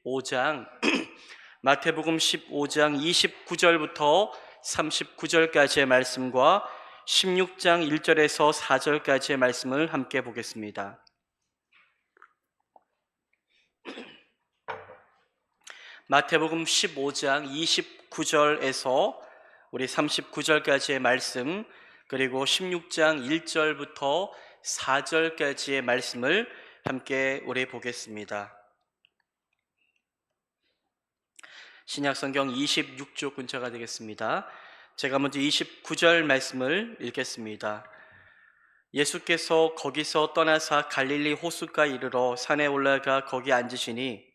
15장 마태복음 15장 29절부터 39절까지의 말씀과 16장 1절에서 4절까지의 말씀을 함께 보겠습니다. 마태복음 15장 29절에서 우리 39절까지의 말씀, 그리고 16장 1절부터 4절까지의 말씀을 함께 우리 보겠습니다. 신약성경 26쪽 근처가 되겠습니다. 제가 먼저 29절 말씀을 읽겠습니다. 예수께서 거기서 떠나사 갈릴리 호숫가에 이르러 산에 올라가 거기 앉으시니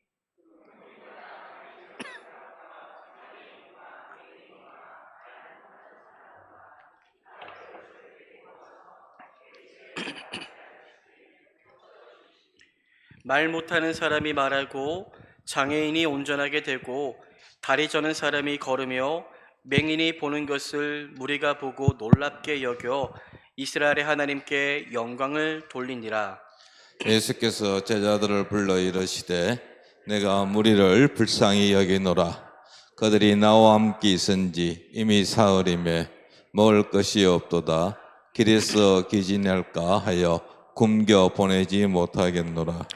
말 못하는 사람이 말하고 장애인이 온전하게 되고 다리 저는 사람이 걸으며 맹인이 보는 것을 무리가 보고 놀랍게 여겨 이스라엘의 하나님께 영광을 돌리니라. 예수께서 제자들을 불러 이르시되 내가 무리를 불쌍히 여기노라. 그들이 나와 함께 있은지 이미 사흘이매 먹을 것이 없도다. 길에서 기진할까 하여 굶겨 보내지 못하겠노라.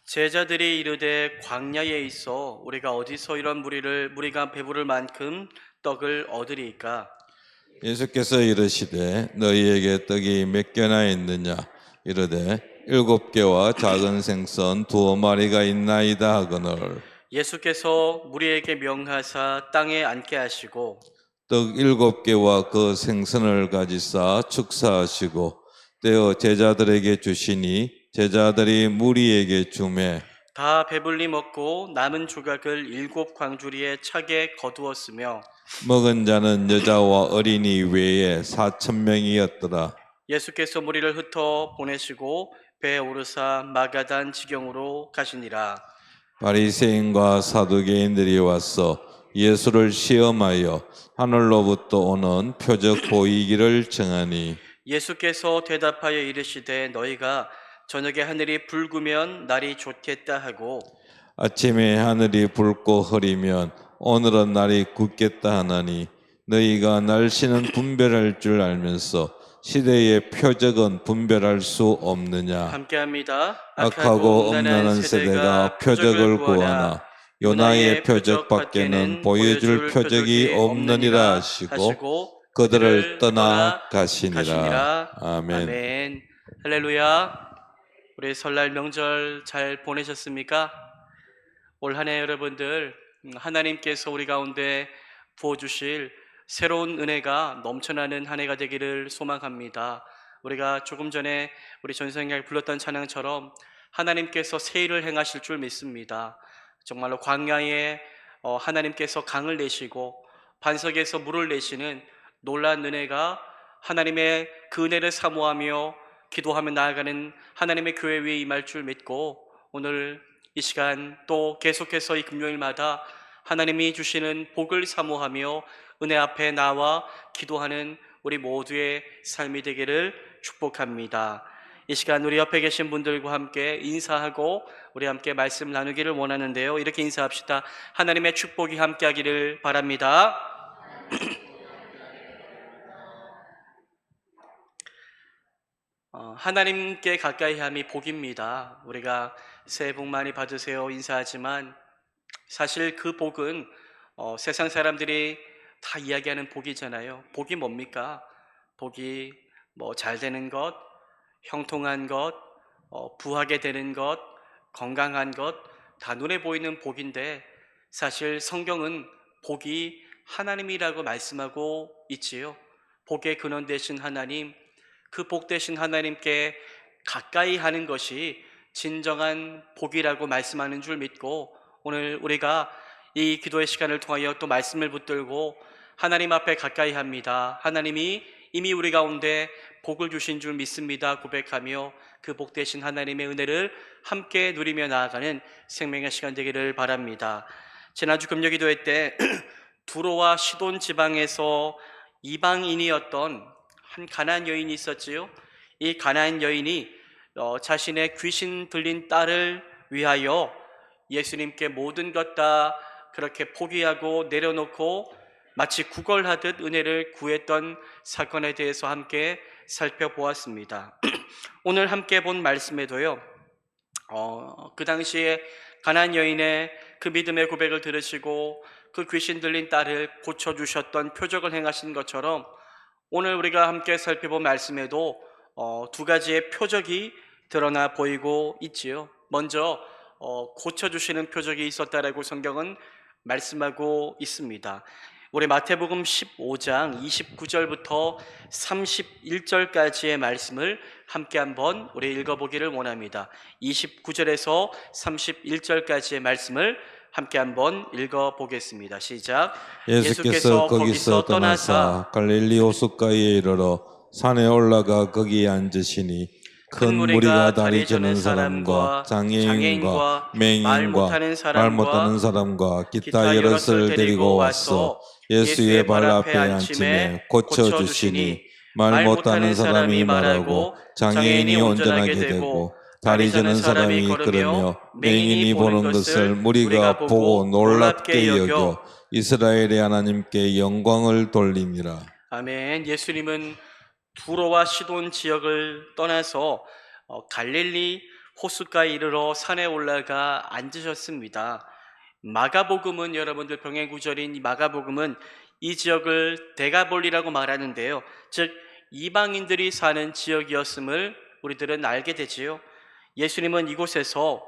제자들이 이르되 광야에 있어 우리가 어디서 이런 무리가 배부를 만큼 떡을 얻으리이까? 예수께서 이르시되 너희에게 떡이 몇 개나 있느냐? 이르되 7개와 작은 생선 2마리가 있나이다 하거늘. 예수께서 무리에게 명하사 땅에 앉게 하시고 떡 7개와 그 생선을 가지사 축사하시고 떼어 제자들에게 주시니 제자들이 무리에게 주매 다 배불리 먹고 남은 조각을 7 광주리에 차게 거두었으며 먹은 자는 여자와 어린이 외에 4,000명이었더라. 예수께서 무리를 흩어 보내시고 배에 오르사 마가단 지경으로 가시니라. 바리새인과 사두개인들이 와서 예수를 시험하여 하늘로부터 오는 표적 보이기를 청하니 예수께서 대답하여 이르시되 너희가 저녁에 하늘이 붉으면 날이 좋겠다 하고 아침에 하늘이 붉고 흐리면 오늘은 날이 굳겠다 하나니 너희가 날씨는 분별할 줄 알면서 시대의 표적은 분별할 수 없느냐. 함께합니다. 악하고 음란한 세대가 표적을 구하나 요나의 표적 밖에는 보여줄 표적이 없느니라 하시고 그들을 떠나 가시니라. 아멘. 아멘. 할렐루야. 우리 설날 명절 잘 보내셨습니까? 올 한 해 여러분들 하나님께서 우리 가운데 부어주실 새로운 은혜가 넘쳐나는 한 해가 되기를 소망합니다. 우리가 조금 전에 우리 전성경에 불렀던 찬양처럼 하나님께서 새 일을 행하실 줄 믿습니다. 정말로 광야에 하나님께서 강을 내시고 반석에서 물을 내시는 놀라운 은혜가 하나님의 그 은혜를 사모하며 기도하며 나아가는 하나님의 교회 위에 임할 줄 믿고 오늘 이 시간 또 계속해서 이 금요일마다 하나님이 주시는 복을 사모하며 은혜 앞에 나와 기도하는 우리 모두의 삶이 되기를 축복합니다. 이 시간 우리 옆에 계신 분들과 함께 인사하고 우리 함께 말씀 나누기를 원하는데요. 이렇게 인사합시다. 하나님의 축복이 함께하기를 바랍니다. 하나님께 가까이 함이 복입니다. 우리가 새해 복 많이 받으세요 인사하지만 사실 그 복은 세상 사람들이 다 이야기하는 복이잖아요. 복이 뭡니까? 복이 잘 되는 것, 형통한 것, 부하게 되는 것, 건강한 것, 다 눈에 보이는 복인데 사실 성경은 복이 하나님이라고 말씀하고 있지요. 복의 근원 되신 하나님, 그 복 되신 하나님께 가까이 하는 것이 진정한 복이라고 말씀하는 줄 믿고 오늘 우리가 이 기도의 시간을 통하여 또 말씀을 붙들고 하나님 앞에 가까이 합니다. 하나님이 이미 우리 가운데 복을 주신 줄 믿습니다 고백하며 그 복 되신 하나님의 은혜를 함께 누리며 나아가는 생명의 시간 되기를 바랍니다. 지난주 금요 기도회 때 두로와 시돈 지방에서 이방인이었던 한 가나안 여인이 있었지요. 이 가나안 여인이 자신의 귀신 들린 딸을 위하여 예수님께 모든 것 다 그렇게 포기하고 내려놓고 마치 구걸하듯 은혜를 구했던 사건에 대해서 함께 살펴보았습니다. 오늘 함께 본 말씀에도요, 그 당시에 가나안 여인의 그 믿음의 고백을 들으시고 그 귀신 들린 딸을 고쳐주셨던 표적을 행하신 것처럼 오늘 우리가 함께 살펴본 말씀에도 두 가지의 표적이 드러나 보이고 있지요. 먼저 고쳐주시는 표적이 있었다라고 성경은 말씀하고 있습니다. 우리 마태복음 15장 29절부터 31절까지의 말씀을 함께 한번 우리 읽어보기를 원합니다. 29절에서 31절까지의 말씀을 함께 한번 읽어보겠습니다. 시작. 예수께서 거기서 떠나사 갈릴리 호숫가에 이르러 산에 올라가 거기에 앉으시니 큰 무리가 다리 저는 사람과 장애인과 맹인과 말 못하는 사람과 기타 여럿을 데리고 와서 예수의 발 앞에 앉히매 고쳐주시니 말 못하는 사람이 말하고 장애인이 온전하게 되고 다리 저는 사람이 걸으며 맹인이 보는 것을 무리가 보고 놀랍게 여겨 이스라엘의 하나님께 영광을 돌리니라. 아멘. 예수님은 두로와 시돈 지역을 떠나서 갈릴리 호숫가에 이르러 산에 올라가 앉으셨습니다. 마가복음은 여러분들 병행구절인 이 마가복음은 이 지역을 데가볼리라고 말하는데요. 즉 이방인들이 사는 지역이었음을 우리들은 알게 되지요. 예수님은 이곳에서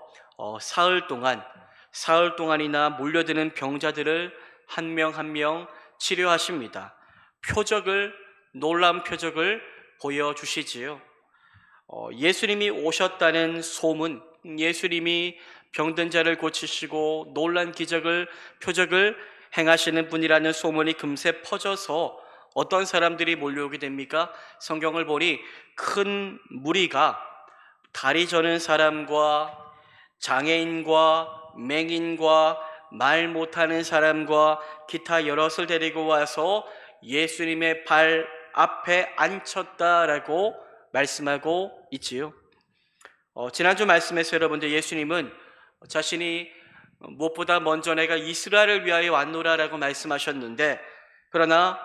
사흘 동안이나 몰려드는 병자들을 한 명 한 명 치료하십니다. 놀라운 표적을 보여주시지요. 예수님이 오셨다는 소문, 예수님이 병든 자를 고치시고 놀란 표적을 행하시는 분이라는 소문이 금세 퍼져서 어떤 사람들이 몰려오게 됩니까? 성경을 보니 큰 무리가 다리 저는 사람과 장애인과 맹인과 말 못하는 사람과 기타 여럿을 데리고 와서 예수님의 발 앞에 앉혔다라고 말씀하고 있지요. 지난주 말씀에서 여러분들 예수님은 자신이 무엇보다 먼저 내가 이스라엘을 위하여 왔노라라고 말씀하셨는데, 그러나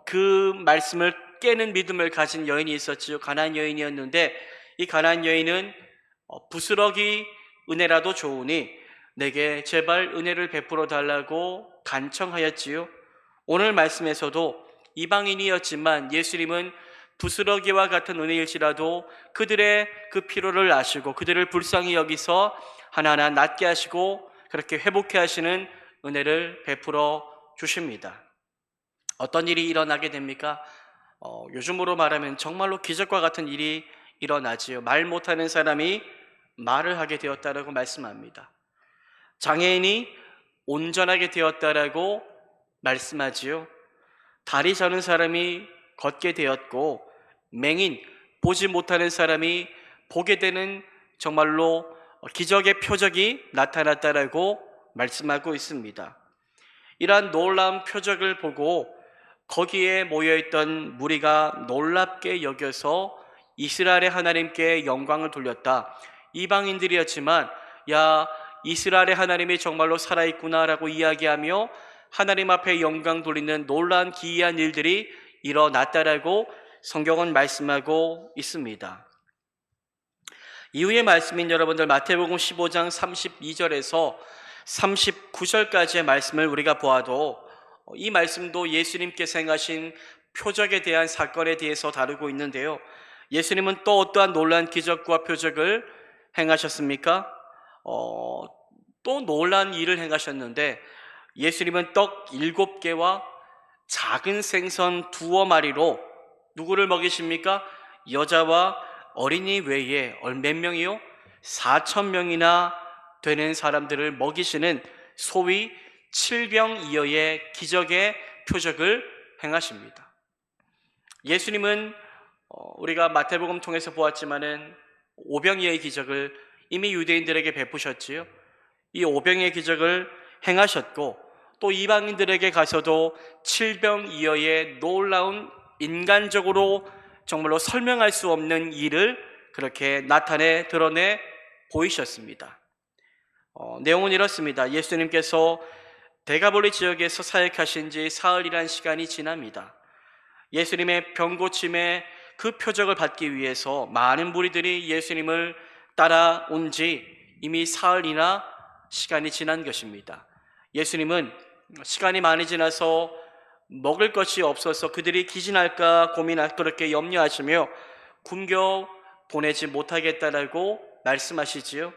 그 말씀을 깨는 믿음을 가진 여인이 있었지요. 가나안 여인이었는데 이 가나안 여인은 부스러기 은혜라도 좋으니 내게 제발 은혜를 베풀어 달라고 간청하였지요. 오늘 말씀에서도 이방인이었지만 예수님은 부스러기와 같은 은혜일지라도 그들의 그 필요를 아시고 그들을 불쌍히 여기서 하나하나 낫게 하시고 그렇게 회복해 하시는 은혜를 베풀어 주십니다. 어떤 일이 일어나게 됩니까? 요즘으로 말하면 정말로 기적과 같은 일이 일어나지요. 말 못하는 사람이 말을 하게 되었다라고 말씀합니다. 장애인이 온전하게 되었다라고 말씀하지요. 다리 저는 사람이 걷게 되었고 맹인, 보지 못하는 사람이 보게 되는 정말로 기적의 표적이 나타났다라고 말씀하고 있습니다. 이러한 놀라운 표적을 보고 거기에 모여있던 무리가 놀랍게 여겨서 이스라엘의 하나님께 영광을 돌렸다. 이방인들이었지만 야, 이스라엘의 하나님이 정말로 살아있구나라고 이야기하며 하나님 앞에 영광 돌리는 놀라운 기이한 일들이 일어났다라고 성경은 말씀하고 있습니다. 이후의 말씀인 여러분들 마태복음 15장 32절에서 39절까지의 말씀을 우리가 보아도 이 말씀도 예수님께서 행하신 표적에 대한 사건에 대해서 다루고 있는데요. 예수님은 또 어떠한 놀라운 기적과 표적을 행하셨습니까? 또 놀라운 일을 행하셨는데 예수님은 떡 7개와 작은 생선 2마리로 누구를 먹이십니까? 여자와 어린이 외에 몇 명이요? 4,000명이나 되는 사람들을 먹이시는 소위 칠병이어의 기적의 표적을 행하십니다. 예수님은 우리가 마태복음 통해서 보았지만은 오병이어의 기적을 이미 유대인들에게 베푸셨지요. 이 오병이어의 기적을 행하셨고 또 이방인들에게 가서도 칠병이어의 놀라운 인간적으로 정말로 설명할 수 없는 일을 그렇게 드러내 보이셨습니다. 내용은 이렇습니다. 예수님께서 데가볼리 지역에서 사역하신 지 사흘이란 시간이 지납니다. 예수님의 병고침의 그 표적을 받기 위해서 많은 무리들이 예수님을 따라온 지 이미 사흘이나 시간이 지난 것입니다. 예수님은 시간이 많이 지나서 먹을 것이 없어서 그들이 기진할까 그렇게 염려하시며 굶겨 보내지 못하겠다라고 말씀하시지요.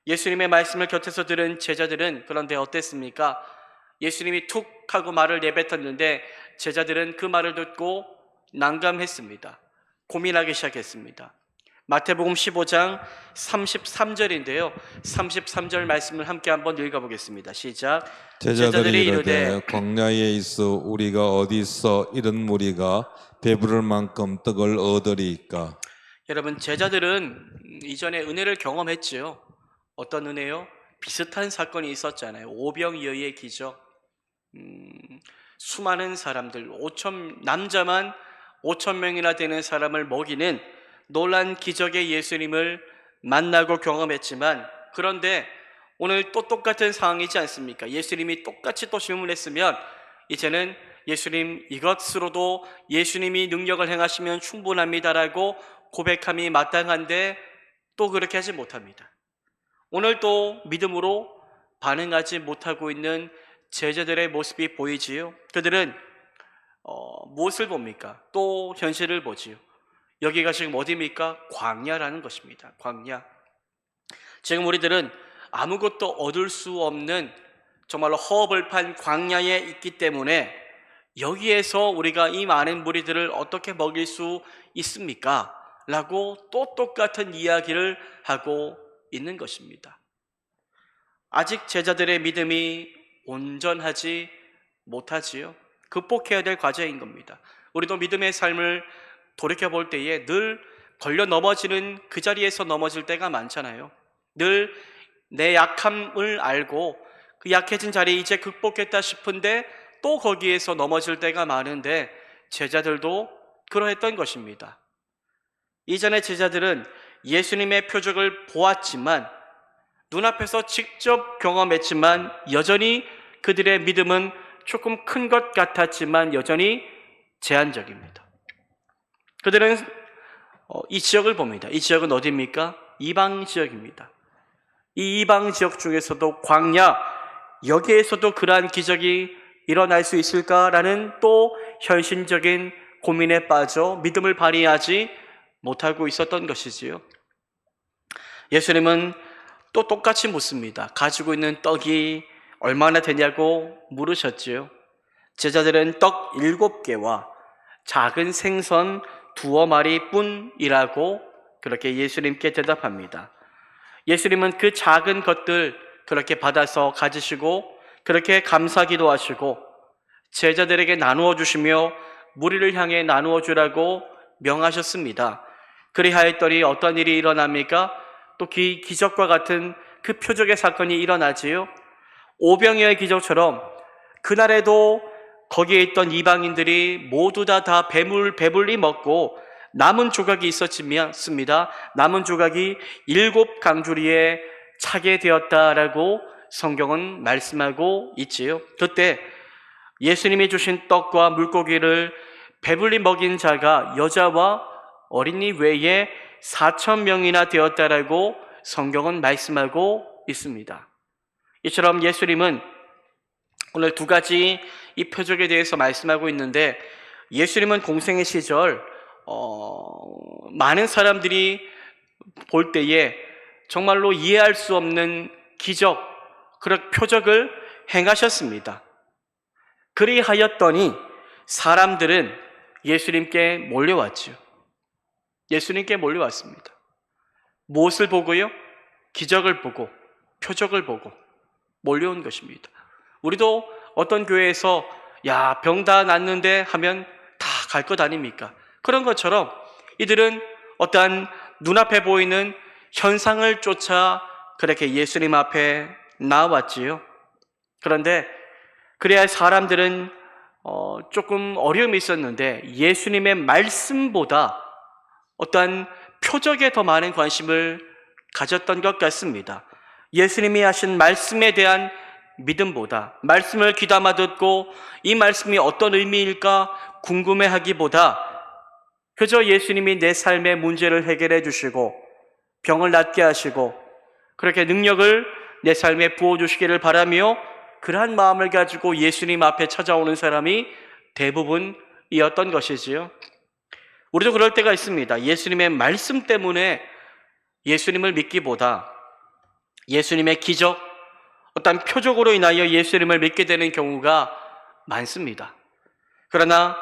예수님의 말씀을 곁에서 들은 제자들은 그런데 어땠습니까? 예수님이 툭 하고 말을 내뱉었는데 제자들은 그 말을 듣고 난감했습니다. 고민하기 시작했습니다. 마태복음 15장 33절인데요. 33절 말씀을 함께 한번 읽어보겠습니다. 시작. 제자들이 이르되 광야에 있어 우리가 어디서 이런 무리가 배부를 만큼 떡을 얻으리이까. 여러분, 제자들은 이전에 은혜를 경험했지요. 어떤 은혜요? 비슷한 사건이 있었잖아요. 오병이어의 기적. 수많은 사람들, 남자만 5,000명이나 되는 사람을 먹이는 놀란 기적의 예수님을 만나고 경험했지만, 그런데 오늘 또 똑같은 상황이지 않습니까? 예수님이 똑같이 또 질문했으면 이제는 예수님, 이것으로도 예수님이 능력을 행하시면 충분합니다라고 고백함이 마땅한데 또 그렇게 하지 못합니다. 오늘 또 믿음으로 반응하지 못하고 있는 제자들의 모습이 보이지요. 그들은 무엇을 봅니까? 또 현실을 보지요. 여기가 지금 어디입니까? 광야라는 것입니다. 광야. 지금 우리들은 아무것도 얻을 수 없는 정말로 허벌판 광야에 있기 때문에 여기에서 우리가 이 많은 무리들을 어떻게 먹일 수 있습니까? 라고 또 똑같은 이야기를 하고 있는 것입니다. 아직 제자들의 믿음이 온전하지 못하지요. 극복해야 될 과제인 겁니다. 우리도 믿음의 삶을 돌이켜볼 때에 늘 걸려 넘어지는 그 자리에서 넘어질 때가 많잖아요. 늘 내 약함을 알고 그 약해진 자리에 이제 극복했다 싶은데 또 거기에서 넘어질 때가 많은데 제자들도 그러했던 것입니다. 이전에 제자들은 예수님의 표적을 보았지만, 눈앞에서 직접 경험했지만 여전히 그들의 믿음은 조금 큰 것 같았지만 여전히 제한적입니다. 그들은 이 지역을 봅니다. 이 지역은 어디입니까? 이방 지역입니다. 이 이방 지역 중에서도 광야, 여기에서도 그러한 기적이 일어날 수 있을까라는 또 현실적인 고민에 빠져 믿음을 발휘하지 못하고 있었던 것이지요. 예수님은 또 똑같이 묻습니다. 가지고 있는 떡이 얼마나 되냐고 물으셨지요. 제자들은 떡 7개와 작은 생선 2마리 뿐이라고 그렇게 예수님께 대답합니다. 예수님은 그 작은 것들 그렇게 받아서 가지시고 그렇게 감사기도 하시고 제자들에게 나누어 주시며 무리를 향해 나누어 주라고 명하셨습니다. 그리하였더니 어떤 일이 일어납니까? 또 기적과 같은 그 표적의 사건이 일어나지요. 오병이어의 기적처럼 그날에도 거기에 있던 이방인들이 모두 다 배불리 먹고 남은 조각이 있었습니다. 남은 조각이 7강주리에 차게 되었다라고 성경은 말씀하고 있지요. 그때 예수님이 주신 떡과 물고기를 배불리 먹인 자가 여자와 어린이 외에 4,000명이나 되었다라고 성경은 말씀하고 있습니다. 이처럼 예수님은 오늘 2가지 이 표적에 대해서 말씀하고 있는데, 예수님은 공생의 시절 많은 사람들이 볼 때에 정말로 이해할 수 없는 기적, 그런 표적을 행하셨습니다. 그리하였더니 사람들은 예수님께 몰려왔지요. 예수님께 몰려왔습니다. 무엇을 보고요? 기적을 보고 표적을 보고 몰려온 것입니다. 우리도 어떤 교회에서 병 다 낫는데 하면 다 갈 것 아닙니까? 그런 것처럼 이들은 어떠한 눈앞에 보이는 현상을 쫓아 그렇게 예수님 앞에 나왔지요. 그런데 그래야 사람들은 조금 어려움이 있었는데 예수님의 말씀보다 어떠한 표적에 더 많은 관심을 가졌던 것 같습니다. 예수님이 하신 말씀에 대한 믿음보다, 말씀을 귀담아 듣고 이 말씀이 어떤 의미일까 궁금해하기보다 그저 예수님이 내 삶의 문제를 해결해 주시고 병을 낫게 하시고 그렇게 능력을 내 삶에 부어주시기를 바라며 그러한 마음을 가지고 예수님 앞에 찾아오는 사람이 대부분이었던 것이지요. 우리도 그럴 때가 있습니다. 예수님의 말씀 때문에 예수님을 믿기보다 예수님의 기적, 어떤 표적으로 인하여 예수님을 믿게 되는 경우가 많습니다. 그러나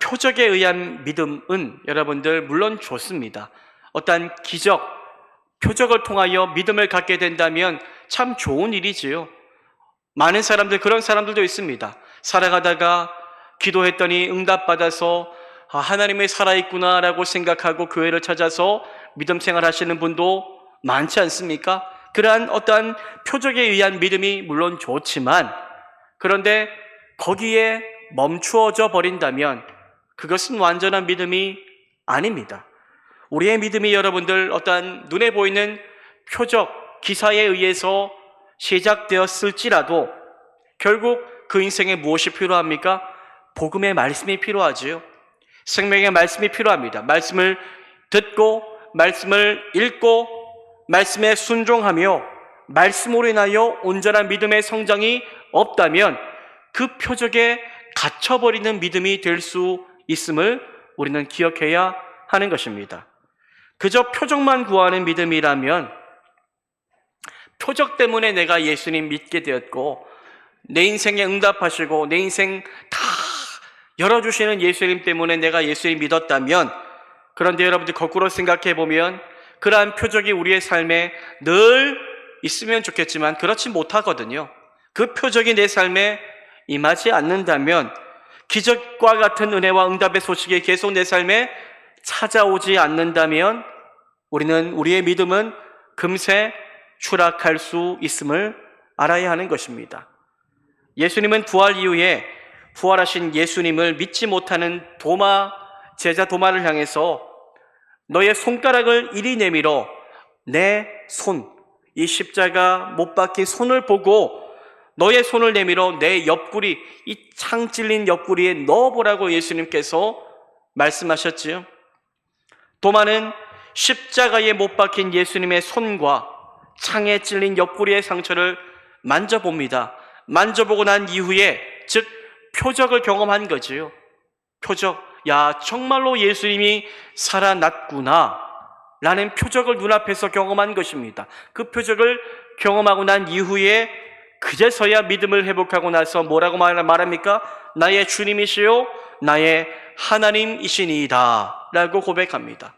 표적에 의한 믿음은 여러분들 물론 좋습니다. 어떤 기적, 표적을 통하여 믿음을 갖게 된다면 참 좋은 일이지요. 많은 사람들, 그런 사람들도 있습니다. 살아가다가 기도했더니 응답받아서 하나님이 살아있구나라고 생각하고 교회를 찾아서 믿음 생활하시는 분도 많지 않습니까? 그러한 어떠한 표적에 의한 믿음이 물론 좋지만 그런데 거기에 멈추어져 버린다면 그것은 완전한 믿음이 아닙니다. 우리의 믿음이 여러분들 어떠한 눈에 보이는 표적, 기사에 의해서 시작되었을지라도 결국 그 인생에 무엇이 필요합니까? 복음의 말씀이 필요하지요. 생명의 말씀이 필요합니다. 말씀을 듣고 말씀을 읽고 말씀에 순종하며 말씀으로 인하여 온전한 믿음의 성장이 없다면 그 표적에 갇혀버리는 믿음이 될 수 있음을 우리는 기억해야 하는 것입니다. 그저 표적만 구하는 믿음이라면 표적 때문에 내가 예수님 믿게 되었고 내 인생에 응답하시고 내 인생 다 열어주시는 예수님 때문에 내가 예수님 믿었다면, 그런데 여러분들 거꾸로 생각해 보면 그러한 표적이 우리의 삶에 늘 있으면 좋겠지만 그렇지 못하거든요. 그 표적이 내 삶에 임하지 않는다면, 기적과 같은 은혜와 응답의 소식이 계속 내 삶에 찾아오지 않는다면 우리의 믿음은 금세 추락할 수 있음을 알아야 하는 것입니다. 예수님은 부활 이후에 부활하신 예수님을 믿지 못하는 제자 도마를 향해서 너의 손가락을 이리 내밀어 내 손, 이 십자가 못 박힌 손을 보고 너의 손을 내밀어 내 옆구리, 이 창 찔린 옆구리에 넣어보라고 예수님께서 말씀하셨지요. 도마는 십자가에 못 박힌 예수님의 손과 창에 찔린 옆구리의 상처를 만져봅니다. 만져보고 난 이후에, 즉 표적을 경험한 거지요. 표적, 야 정말로 예수님이 살아났구나 라는 표적을 눈앞에서 경험한 것입니다. 그 표적을 경험하고 난 이후에 그제서야 믿음을 회복하고 나서 뭐라고 말합니까? 나의 주님이시요 나의 하나님이시니이다 라고 고백합니다.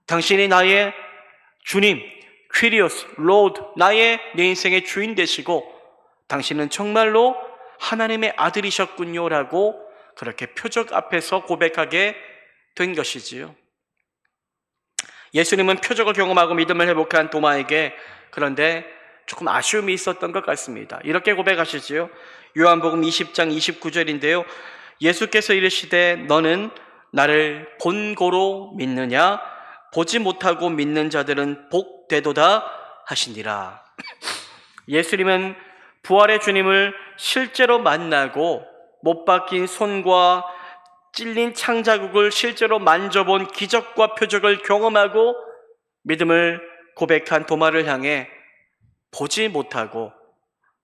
당신이 나의 주님, 퀴리오스, 로드, 내 인생의 주인 되시고 당신은 정말로 하나님의 아들이셨군요 라고 그렇게 표적 앞에서 고백하게 된 것이지요. 예수님은 표적을 경험하고 믿음을 회복한 도마에게 그런데 조금 아쉬움이 있었던 것 같습니다. 이렇게 고백하시지요. 요한복음 20장 29절인데요. 예수께서 이르시되 너는 나를 본고로 믿느냐? 보지 못하고 믿는 자들은 복되도다 하시니라. 예수님은 부활의 주님을 실제로 만나고 못 박힌 손과 찔린 창자국을 실제로 만져본 기적과 표적을 경험하고 믿음을 고백한 도마를 향해 보지 못하고,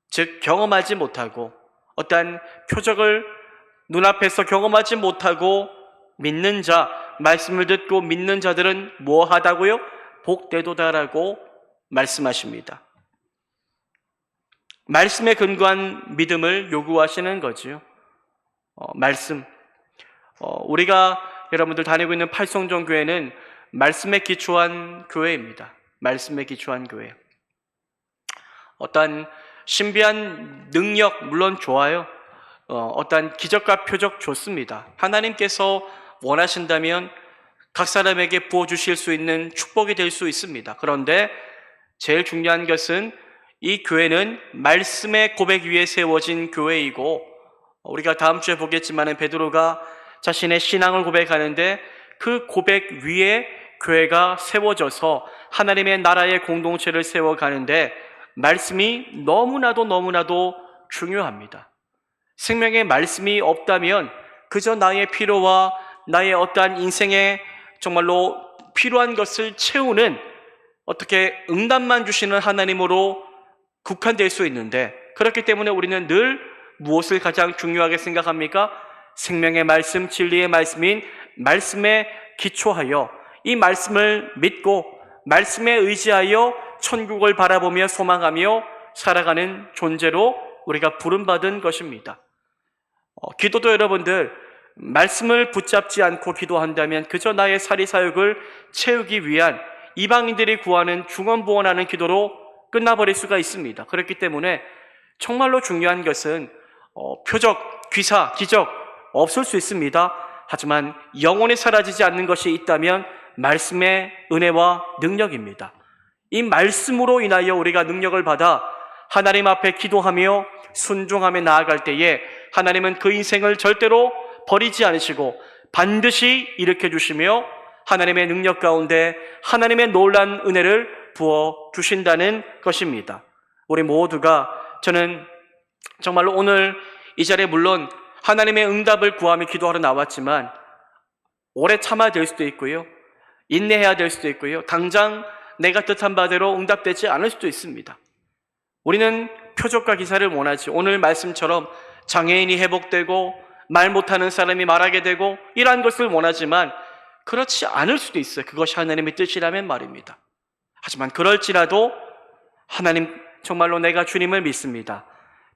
즉 경험하지 못하고 어떠한 표적을 눈앞에서 경험하지 못하고 믿는 자, 말씀을 듣고 믿는 자들은 뭐하다고요? 복되도다라고 말씀하십니다. 말씀에 근거한 믿음을 요구하시는 거지요. 말씀. 우리가 여러분들 다니고 있는 팔성정 교회는 말씀에 기초한 교회입니다. 말씀에 기초한 교회. 어떠한 신비한 능력 물론 좋아요. 어떠한 기적과 표적 좋습니다. 하나님께서 원하신다면 각 사람에게 부어주실 수 있는 축복이 될 수 있습니다. 그런데 제일 중요한 것은 이 교회는 말씀의 고백 위에 세워진 교회이고, 우리가 다음 주에 보겠지만 베드로가 자신의 신앙을 고백하는데 그 고백 위에 교회가 세워져서 하나님의 나라의 공동체를 세워가는데 말씀이 너무나도 중요합니다. 생명의 말씀이 없다면 그저 나의 필요와 나의 어떠한 인생에 정말로 필요한 것을 채우는 어떻게 응답만 주시는 하나님으로 국한될 수 있는데, 그렇기 때문에 우리는 늘 무엇을 가장 중요하게 생각합니까? 생명의 말씀, 진리의 말씀인 말씀에 기초하여 이 말씀을 믿고 말씀에 의지하여 천국을 바라보며 소망하며 살아가는 존재로 우리가 부름받은 것입니다. 기도도 여러분들, 말씀을 붙잡지 않고 기도한다면 그저 나의 사리사욕을 채우기 위한 이방인들이 구하는 중언부언하는 기도로 끝나버릴 수가 있습니다. 그렇기 때문에 정말로 중요한 것은 표적, 귀사, 기적 없을 수 있습니다. 하지만 영원히 사라지지 않는 것이 있다면 말씀의 은혜와 능력입니다. 이 말씀으로 인하여 우리가 능력을 받아 하나님 앞에 기도하며 순종하며 나아갈 때에 하나님은 그 인생을 절대로 버리지 않으시고 반드시 일으켜 주시며 하나님의 능력 가운데 하나님의 놀라운 은혜를 부어 주신다는 것입니다. 우리 모두가, 저는 정말로 오늘 이 자리에 물론 하나님의 응답을 구하며 기도하러 나왔지만 오래 참아야 될 수도 있고요, 인내해야 될 수도 있고요, 당장 내가 뜻한 바대로 응답되지 않을 수도 있습니다. 우리는 표적과 기사를 원하지, 오늘 말씀처럼 장애인이 회복되고 말 못하는 사람이 말하게 되고 이러한 것을 원하지만 그렇지 않을 수도 있어요. 그것이 하나님의 뜻이라면 말입니다. 하지만 그럴지라도 하나님, 정말로 내가 주님을 믿습니다,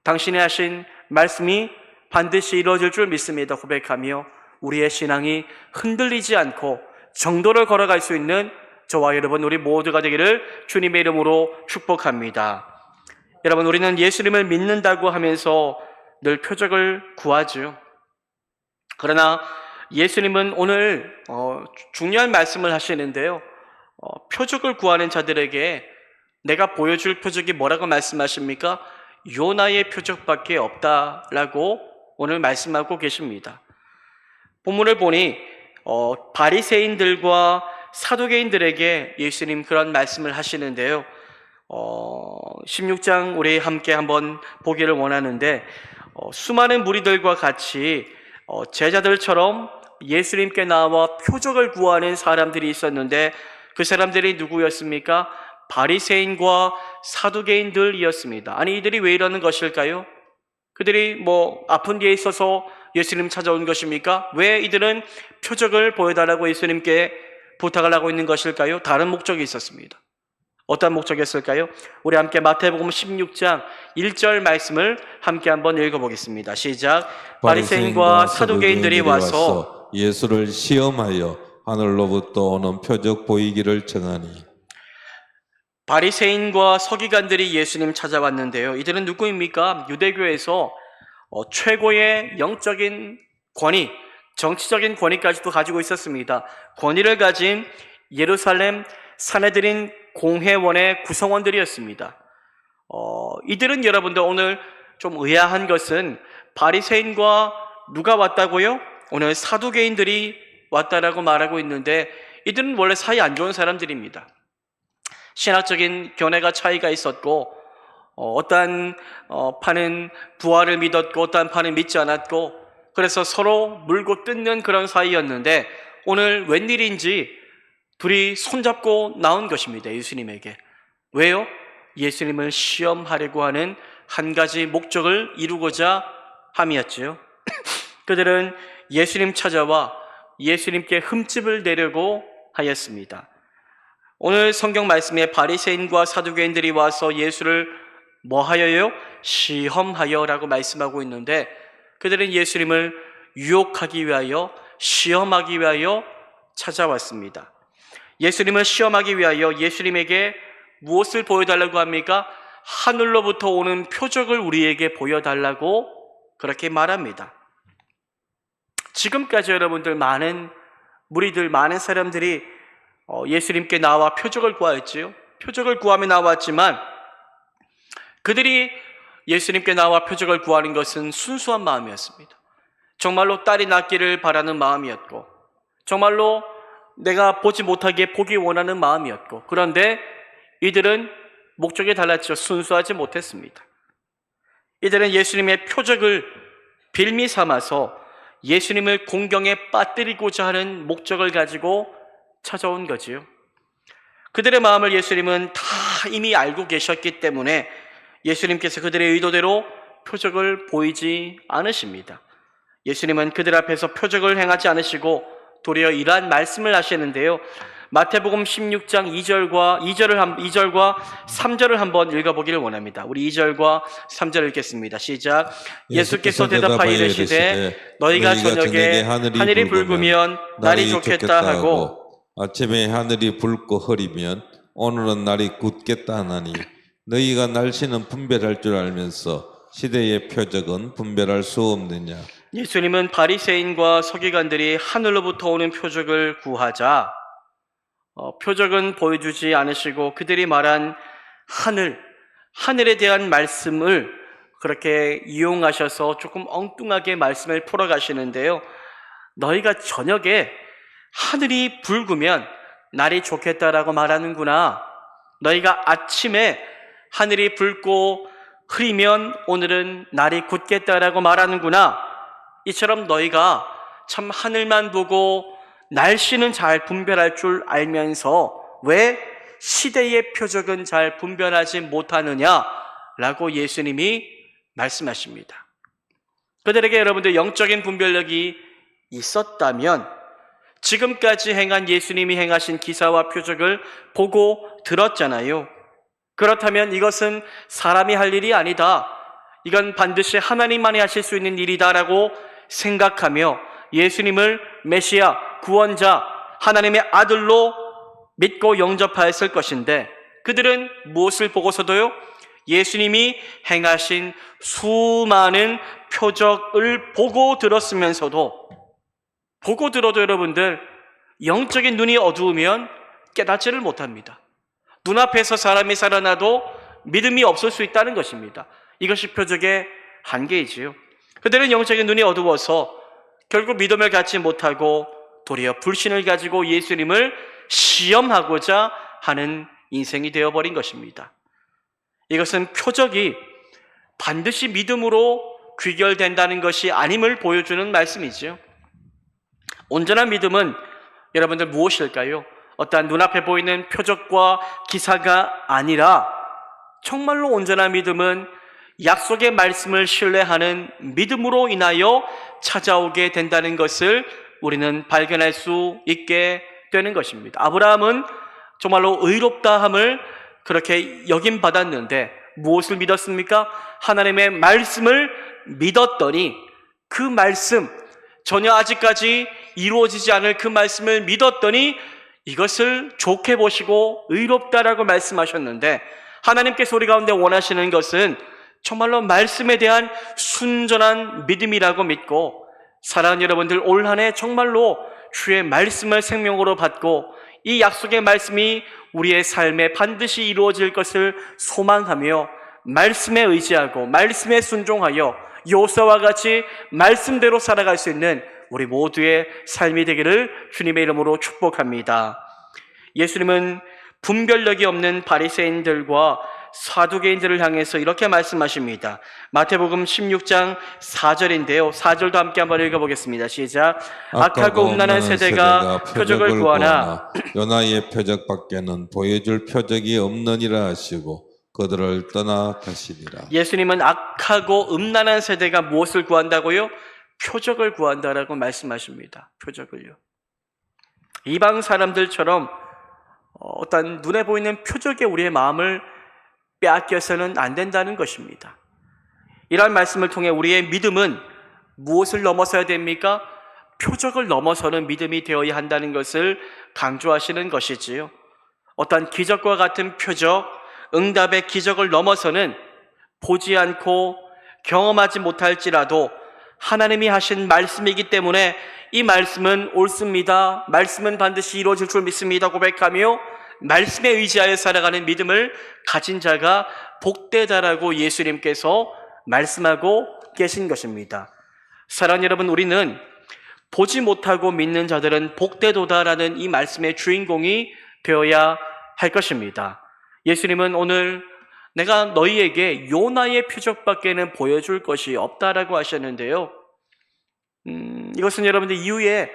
당신이 하신 말씀이 반드시 이루어질 줄 믿습니다 고백하며 우리의 신앙이 흔들리지 않고 정도를 걸어갈 수 있는 저와 여러분 우리 모두가 되기를 주님의 이름으로 축복합니다. 여러분, 우리는 예수님을 믿는다고 하면서 늘 표적을 구하죠. 그러나 예수님은 오늘 중요한 말씀을 하시는데요, 표적을 구하는 자들에게 내가 보여줄 표적이 뭐라고 말씀하십니까? 요나의 표적밖에 없다라고 오늘 말씀하고 계십니다. 본문을 보니 바리새인들과 사두개인들에게 예수님 그런 말씀을 하시는데요, 16장 우리 함께 한번 보기를 원하는데, 수많은 무리들과 같이 제자들처럼 예수님께 나와 표적을 구하는 사람들이 있었는데 그 사람들이 누구였습니까? 바리새인과 사두개인들이었습니다. 아니, 이들이 왜 이러는 것일까요? 그들이 아픈 데 있어서 예수님 찾아온 것입니까? 왜 이들은 표적을 보여달라고 예수님께 부탁을 하고 있는 것일까요? 다른 목적이 있었습니다. 어떤 목적이었을까요? 우리 함께 마태복음 16장 1절 말씀을 함께 한번 읽어보겠습니다. 시작. 바리새인과 사두개인들이 와서 예수를 시험하여 하늘로부터 오는 표적 보이기를 청하니. 바리새인과 서기관들이 예수님 찾아왔는데요, 이들은 누구입니까? 유대교에서 최고의 영적인 권위, 정치적인 권위까지도 가지고 있었습니다. 권위를 가진 예루살렘 산헤드린 공회원의 구성원들이었습니다. 이들은 여러분들 오늘 좀 의아한 것은 바리새인과 누가 왔다고요? 오늘 사두개인들이 왔다라고 말하고 있는데 이들은 원래 사이 안 좋은 사람들입니다. 신학적인 견해가 차이가 있었고 어떠한 파는 부활을 믿었고 어떠한 파는 믿지 않았고, 그래서 서로 물고 뜯는 그런 사이였는데 오늘 웬일인지 둘이 손잡고 나온 것입니다. 예수님에게. 왜요? 예수님을 시험하려고 하는 한 가지 목적을 이루고자 함이었지요. 그들은 예수님 찾아와 예수님께 흠집을 내려고 하였습니다. 오늘 성경 말씀에 바리새인과 사두개인들이 와서 예수를 뭐 하여요? 시험하여라고 말씀하고 있는데 그들은 예수님을 유혹하기 위하여, 시험하기 위하여 찾아왔습니다. 예수님을 시험하기 위하여 예수님에게 무엇을 보여달라고 합니까? 하늘로부터 오는 표적을 우리에게 보여달라고 그렇게 말합니다. 지금까지 여러분들 많은 무리들, 많은 사람들이 예수님께 나와 표적을 구하였지요. 표적을 구하며 나왔지만 그들이 예수님께 나와 표적을 구하는 것은 순수한 마음이었습니다. 정말로 딸이 낫기를 바라는 마음이었고, 정말로 내가 보지 못하게 보기 원하는 마음이었고, 그런데 이들은 목적이 달랐죠. 순수하지 못했습니다. 이들은 예수님의 표적을 빌미 삼아서 예수님을 공경에 빠뜨리고자 하는 목적을 가지고 찾아온 거지요. 그들의 마음을 예수님은 다 이미 알고 계셨기 때문에 예수님께서 그들의 의도대로 표적을 보이지 않으십니다. 예수님은 그들 앞에서 표적을 행하지 않으시고 도리어 이러한 말씀을 하시는데요. 마태복음 16장 2절과 3절을 한번 읽어보기를 원합니다. 우리 2절과 3절을 읽겠습니다. 시작. 예수께서 대답하여 이르시되 너희가 저녁에 하늘이 붉으면 날이 좋겠다 하고 아침에 하늘이 붉고 흐리면 오늘은 날이 굳겠다 하나니 너희가 날씨는 분별할 줄 알면서 시대의 표적은 분별할 수 없느냐. 예수님은 바리새인과 서기관들이 하늘로부터 오는 표적을 구하자 표적은 보여주지 않으시고 그들이 말한 하늘에 대한 말씀을 그렇게 이용하셔서 조금 엉뚱하게 말씀을 풀어가시는데요. 너희가 저녁에 하늘이 붉으면 날이 좋겠다라고 말하는구나. 너희가 아침에 하늘이 붉고 흐리면 오늘은 날이 굳겠다라고 말하는구나. 이처럼 너희가 참 하늘만 보고 날씨는 잘 분별할 줄 알면서 왜 시대의 표적은 잘 분별하지 못하느냐라고 예수님이 말씀하십니다. 그들에게 여러분들 영적인 분별력이 있었다면 지금까지 행한 예수님이 행하신 기사와 표적을 보고 들었잖아요. 그렇다면 이것은 사람이 할 일이 아니다. 이건 반드시 하나님만이 하실 수 있는 일이다라고 생각하며 예수님을 메시아, 구원자, 하나님의 아들로 믿고 영접하였을 것인데 그들은 무엇을 보고서도요? 예수님이 행하신 수많은 표적을 보고 들었으면서도 보고 들어도 여러분들 영적인 눈이 어두우면 깨닫지를 못합니다. 눈앞에서 사람이 살아나도 믿음이 없을 수 있다는 것입니다. 이것이 표적의 한계이지요. 그들은 영적인 눈이 어두워서 결국 믿음을 갖지 못하고 도리어 불신을 가지고 예수님을 시험하고자 하는 인생이 되어버린 것입니다. 이것은 표적이 반드시 믿음으로 귀결된다는 것이 아님을 보여주는 말씀이죠. 온전한 믿음은 여러분들 무엇일까요? 어떠한 눈앞에 보이는 표적과 기사가 아니라 정말로 온전한 믿음은 약속의 말씀을 신뢰하는 믿음으로 인하여 찾아오게 된다는 것을 우리는 발견할 수 있게 되는 것입니다. 아브라함은 정말로 의롭다함을 그렇게 여김받았는데 무엇을 믿었습니까? 하나님의 말씀을 믿었더니 그 말씀, 전혀 아직까지 이루어지지 않을 그 말씀을 믿었더니 이것을 좋게 보시고 의롭다라고 말씀하셨는데 하나님께서 우리 가운데 원하시는 것은 정말로 말씀에 대한 순전한 믿음이라고 믿고 사랑하는 여러분들 올 한 해 정말로 주의 말씀을 생명으로 받고 이 약속의 말씀이 우리의 삶에 반드시 이루어질 것을 소망하며 말씀에 의지하고 말씀에 순종하여 요새와 같이 말씀대로 살아갈 수 있는 우리 모두의 삶이 되기를 주님의 이름으로 축복합니다. 예수님은 분별력이 없는 바리새인들과 사두개인들을 향해서 이렇게 말씀하십니다. 마태복음 16장 4절인데요. 4절도 함께 한번 읽어보겠습니다. 시작. 악하고 음란한 세대가 표적을 구하나 요나의 표적밖에는 보여줄 표적이 없느니라 하시고 그들을 떠나 가시니라. 예수님은 악하고 음란한 세대가 무엇을 구한다고요? 표적을 구한다라고 말씀하십니다. 표적을요. 이방 사람들처럼 어떤 눈에 보이는 표적에 우리의 마음을 빼앗겨서는 안 된다는 것입니다. 이러한 말씀을 통해 우리의 믿음은 무엇을 넘어서야 됩니까? 표적을 넘어서는 믿음이 되어야 한다는 것을 강조하시는 것이지요. 어떤 기적과 같은 표적, 응답의 기적을 넘어서는 보지 않고 경험하지 못할지라도 하나님이 하신 말씀이기 때문에 이 말씀은 옳습니다. 말씀은 반드시 이루어질 줄 믿습니다. 고백하며 말씀에 의지하여 살아가는 믿음을 가진 자가 복되다라고 예수님께서 말씀하고 계신 것입니다. 사랑하는 여러분, 우리는 보지 못하고 믿는 자들은 복되도다라는 이 말씀의 주인공이 되어야 할 것입니다. 예수님은 오늘 내가 너희에게 요나의 표적밖에는 보여줄 것이 없다라고 하셨는데요. 이것은 여러분들 이후에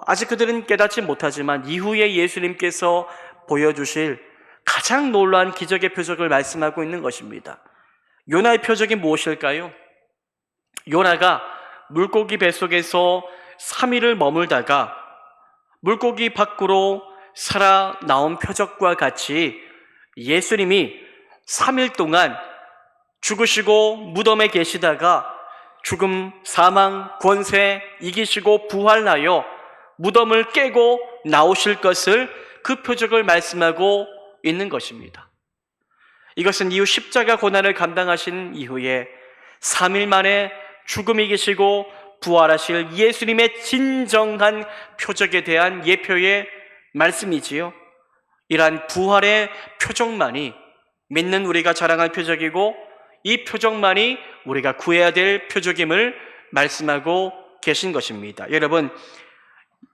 아직 그들은 깨닫지 못하지만 이후에 예수님께서 보여주실 가장 놀라운 기적의 표적을 말씀하고 있는 것입니다. 요나의 표적이 무엇일까요? 요나가 물고기 뱃속에서 3일을 머물다가 물고기 밖으로 살아나온 표적과 같이 예수님이 3일 동안 죽으시고 무덤에 계시다가 죽음, 사망, 권세 이기시고 부활하여 무덤을 깨고 나오실 것을 그 표적을 말씀하고 있는 것입니다. 이것은 이후 십자가 고난을 감당하신 이후에 3일 만에 죽음 이기시고 부활하실 예수님의 진정한 표적에 대한 예표의 말씀이지요. 이러한 부활의 표적만이 믿는 우리가 자랑할 표적이고 이 표적만이 우리가 구해야 될 표적임을 말씀하고 계신 것입니다. 여러분,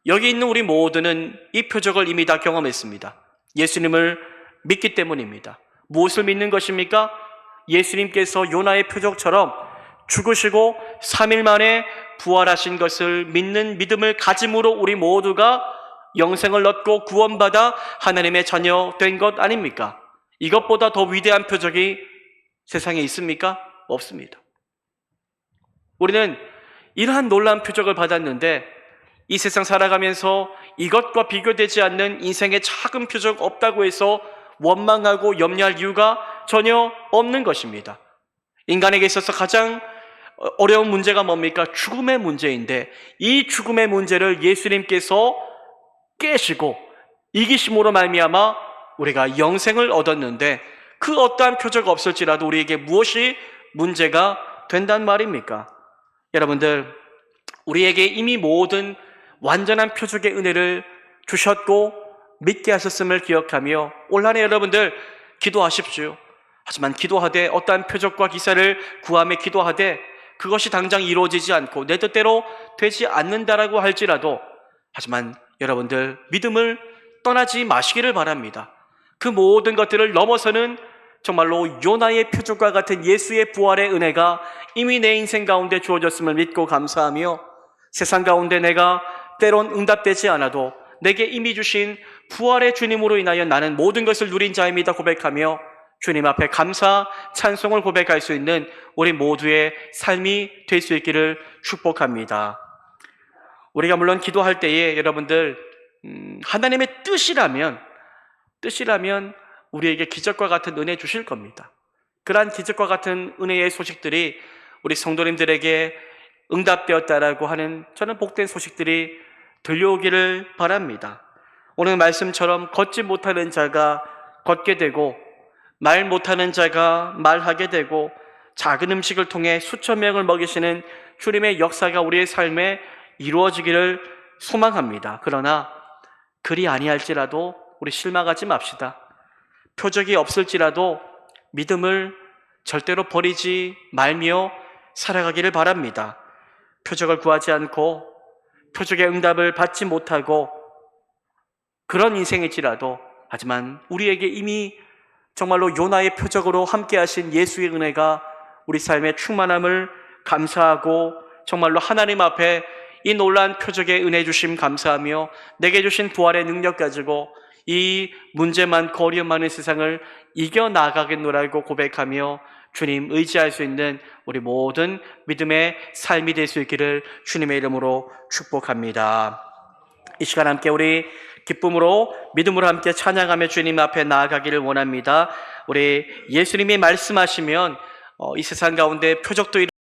여기 있는 우리 모두는 이 표적을 이미 다 경험했습니다. 예수님을 믿기 때문입니다. 무엇을 믿는 것입니까? 예수님께서 요나의 표적처럼 죽으시고 3일 만에 부활하신 것을 믿는 믿음을 가짐으로 우리 모두가 영생을 얻고 구원받아 하나님의 자녀 된 것 아닙니까? 이것보다 더 위대한 표적이 세상에 있습니까? 없습니다. 우리는 이러한 놀라운 표적을 받았는데 이 세상 살아가면서 이것과 비교되지 않는 인생의 작은 표적 없다고 해서 원망하고 염려할 이유가 전혀 없는 것입니다. 인간에게 있어서 가장 어려운 문제가 뭡니까? 죽음의 문제인데 이 죽음의 문제를 예수님께서 깨시고 이기심으로 말미암아 우리가 영생을 얻었는데 그 어떠한 표적 없을지라도 우리에게 무엇이 문제가 된단 말입니까? 여러분들, 우리에게 이미 모든 완전한 표적의 은혜를 주셨고 믿게 하셨음을 기억하며 올 한해 여러분들 기도하십시오. 하지만 기도하되 어떠한 표적과 기사를 구하며 기도하되 그것이 당장 이루어지지 않고 내 뜻대로 되지 않는다라고 할지라도 하지만 여러분들 믿음을 떠나지 마시기를 바랍니다. 그 모든 것들을 넘어서는 정말로 요나의 표적과 같은 예수의 부활의 은혜가 이미 내 인생 가운데 주어졌음을 믿고 감사하며 세상 가운데 내가 때론 응답되지 않아도 내게 이미 주신 부활의 주님으로 인하여 나는 모든 것을 누린 자입니다 고백하며 주님 앞에 감사, 찬송을 고백할 수 있는 우리 모두의 삶이 될 수 있기를 축복합니다. 우리가 물론 기도할 때에 여러분들 하나님의 뜻이라면 우리에게 기적과 같은 은혜 주실 겁니다. 그러한 기적과 같은 은혜의 소식들이 우리 성도님들에게 응답되었다라고 하는 저는 복된 소식들이 들려오기를 바랍니다. 오늘 말씀처럼 걷지 못하는 자가 걷게 되고 말 못하는 자가 말하게 되고 작은 음식을 통해 수천 명을 먹이시는 주님의 역사가 우리의 삶에 이루어지기를 소망합니다. 그러나 그리 아니할지라도 우리 실망하지 맙시다. 표적이 없을지라도 믿음을 절대로 버리지 말며 살아가기를 바랍니다. 표적을 구하지 않고 표적의 응답을 받지 못하고 그런 인생일지라도 하지만 우리에게 이미 정말로 요나의 표적으로 함께 하신 예수의 은혜가 우리 삶의 충만함을 감사하고 정말로 하나님 앞에 이 놀라운 표적의 은혜 주심 감사하며 내게 주신 부활의 능력 가지고 이 문제 많고 어려움 많은 세상을 이겨나가겠노라고 고백하며 주님 의지할 수 있는 우리 모든 믿음의 삶이 될 수 있기를 주님의 이름으로 축복합니다. 이 시간 함께 우리 기쁨으로 믿음으로 함께 찬양하며 주님 앞에 나아가기를 원합니다. 우리 예수님이 말씀하시면 이 세상 가운데 표적도